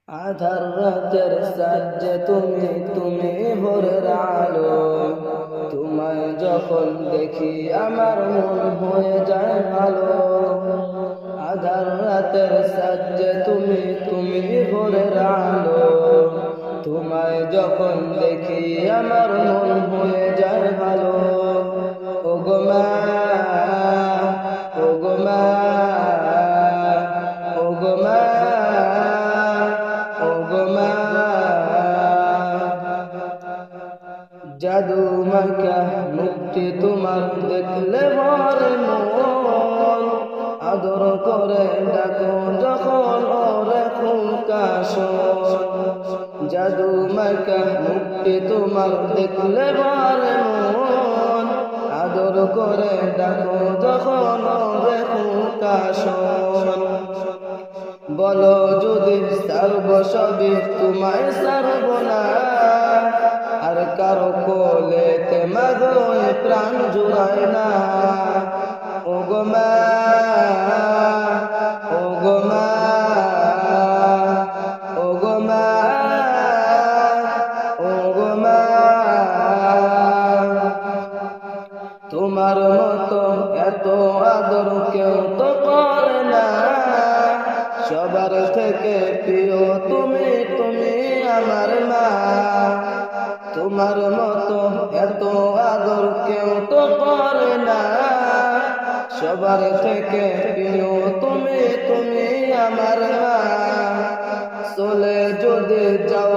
আধার রাতের সাজ্জে তুমি ভোরের আলো। তোমায় যখন দেখি আমার মন হয়ে যায় ভালো। আধার রাতের সাজ্জে তুমি ভোরের আলো। তোমায় যখন দেখি আমার মন হয়ে যায় ভালো। ওগো মা, ওগো মা, ওগো মা, ওগো মা। জাদু মাখা মুক্তি তোমার দেখলে ভরে মন। আদর করে ডাকো যখন ওরে খুলকা শোন। জাদু মাখা মুক্তি তোমার দেখলে ভরে মন। আদর করে ডাকো যখন ওরে খুলকা শোন। বলো যদি সারব সবই তোমায় সারব না। আর কারো কোলেতে মাগো প্রাণ জুড়ায় না। ওগো মা, ওগো মা, ওগো মা, ওগো মা। তোমার মতো এত আদর কেউ তো করে না। সবার থেকে প্রিয় তুমি আমার মা। তোমার মতো এত আদর কেউ তো করে না। সবার থেকে প্রিয় তুমি আমার মা। চলে যদি যাও